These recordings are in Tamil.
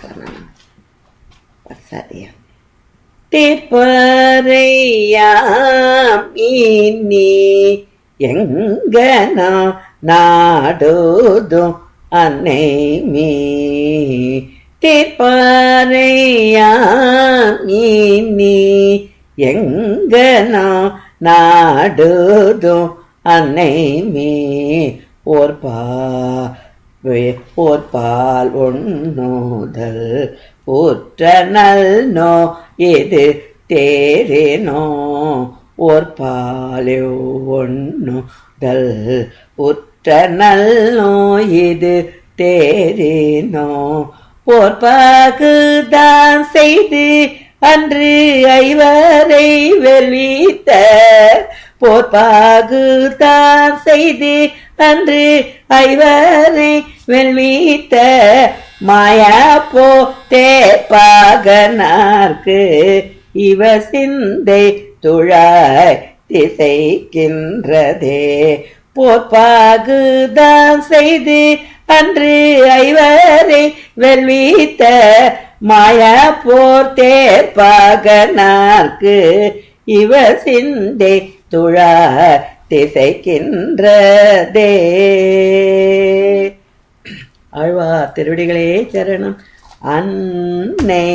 பார்க்கலாம். சரியா தீர்ப்பறையாம் இனி எங்கனா நாடுதும் அன்னை மீ தீர்ப்பறையாம் இனி எங்கனா நாடுதும் அன்னை மீ ஓர்பால் ஒண்ணுதல் ஊற்ற நல்நோ இது தேரேனோ ஓர்பாலே ஒண்ணுதல் உற்ற நல்நோ இது தேரேனோ போர்பாகுதான் செய்து அன்று ஐவரை வெல்வித்த போர்பாகுதான் செய்து அன்று ஐவரை வெல்வித்த மாயா போத்தே பாகனார்க்கு இவ சிந்தை துழாய் திசைக்கின்றதே போர்பாகுதான் செய்து அன்று ஐவரை வெல்வித்த மாயா போர்த்தே பாகனார்க்கு இவ சிந்தை துழாய் திசைக்கின்றதே. ஆழ்வார் திருவடிகளே சரணம். அன்னை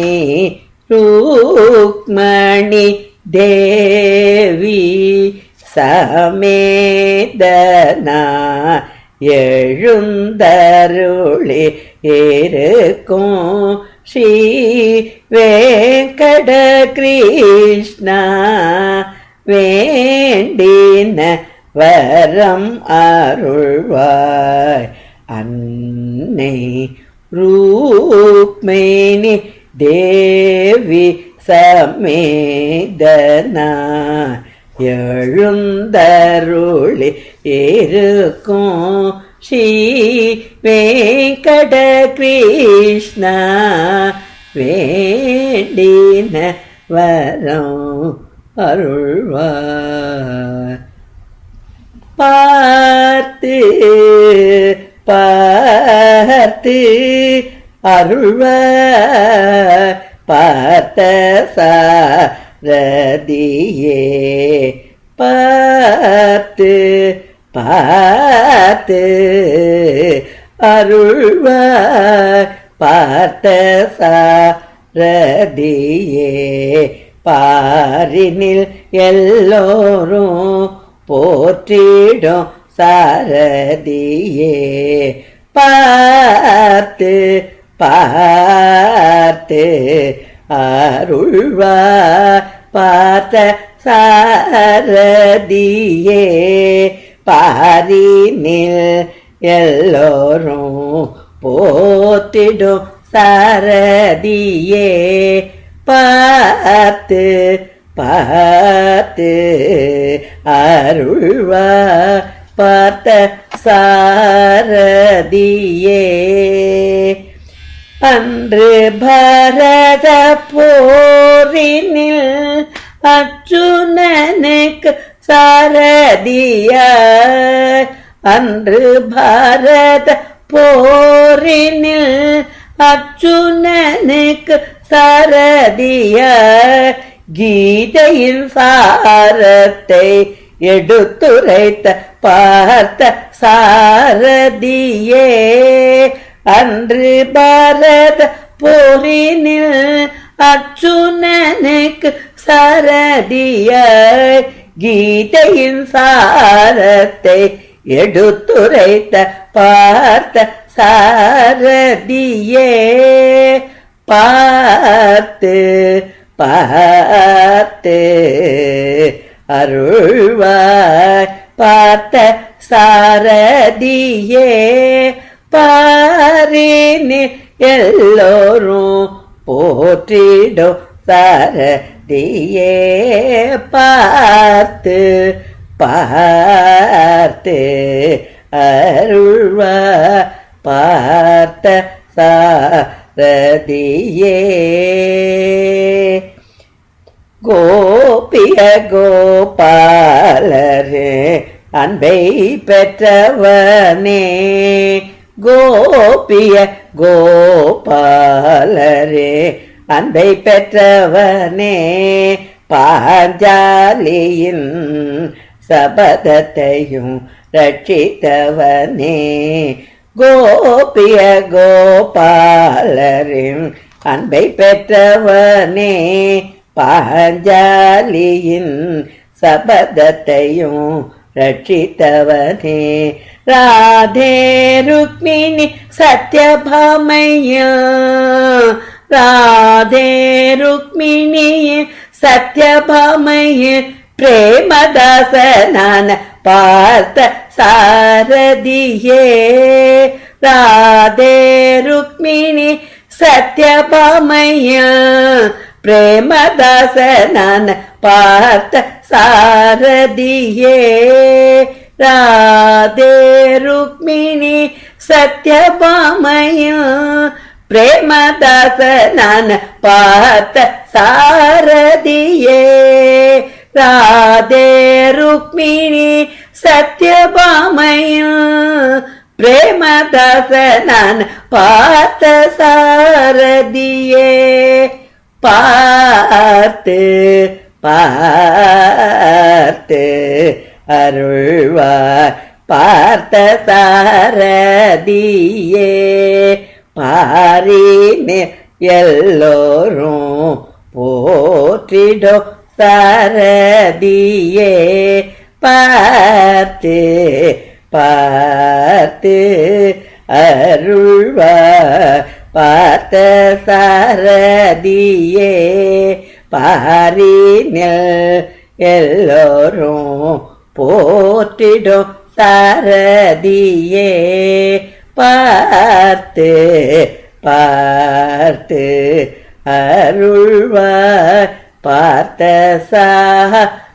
ருக்மணி தேவி சமேதனா எழுந்தருளே இருக்கும் ஸ்ரீ வெங்கட கிருஷ்ணா வேண்டின வரம் அருள்வாய். அன்னை ரூக்மிணி தேவி சமேதனா எழுந்தருளி இருக்கும் ஸ்ரீ வெங்கட கிருஷ்ணா வேண்டின வரம் அருள்வாய். பார்த்து பார்த்து அருள்வாய் பார்த்த சாரதியே பார்த்து பார்த்து அருள்வாய் பார்த்த சாரதியே பாரினில் எல்லோரும் போற்றிடும் சாரதியே பார்த்து பார்த்து அருள்வாய் பார்த்த சாரதியே பாரினில் எல்லோரும் போற்றிடும் சாரதியே பார்த்து பார்த்து அருள்வாய் பார்த்த சாரதியே அன்று பரத போரினில் அர்ஜுனனுக்கு சாரதியாய் அன்று பரத போரினில் அர்ஜுனனுக்கு சாரதியாய் கீதையின் சாரத்தை எடுத்துரைத்த பார்த்த சாரதியே அன்று பாரத போரினில் அர்ஜுனனுக்கு சாரதியாய் கீதையின் சாரத்தை எடுத்துரைத்த பார்த்த சாரதியே பார்த்து பார்த்து அருள்வாய் பார்த்த சாரதியே பாரினில் எல்லோரும் போற்றிடும் சாரதியே பார்த்து பார்த்து அருள்வாய் பார்த்த சாரதியே கோபிய கோபாலரே அன்பை பெற்றவனே கோபிய கோபாலரே அன்பை பெற்றவனே பாஞ்சாலியின் சபதத்தையும் ரட்சித்தவனே கோபிய கோபாலரின் அன்பை பெற்றவனே பாஞ்சாலியின் சபதத்தையும் ரட்சித்தவனே ராதே ருக்மிணி சத்யபாமையா ராதே ருக்மிணி சத்யபாமைய பிரேமதாசனான பார்த்த சாரதியே ராதே ருக்மிணி சத்யபாமைய பிரேமதாசனான பார்த்த சாரதியே ராதே ருக்மிணி சத்யபாமைய பிரேமதாசனான பார்த்த சாரதியே ராதே ருக்மிணி சத்யபாமைய பிரேமதாசனான பார்த்த சாரதியே பார்த்து பார்த்து அருள்வார் பார்த்த சாரதியே பாரினே எல்லோரும் போற்றிடோ சாரதியே பார்த்து பார்த்து அருள்வார் பார்த்த சாரதியே பாரினில் எல்லோரும் போற்றிடோ சாரதியே பார்த்து பார்த்து அருள்வார் பார்த்த சாரதியே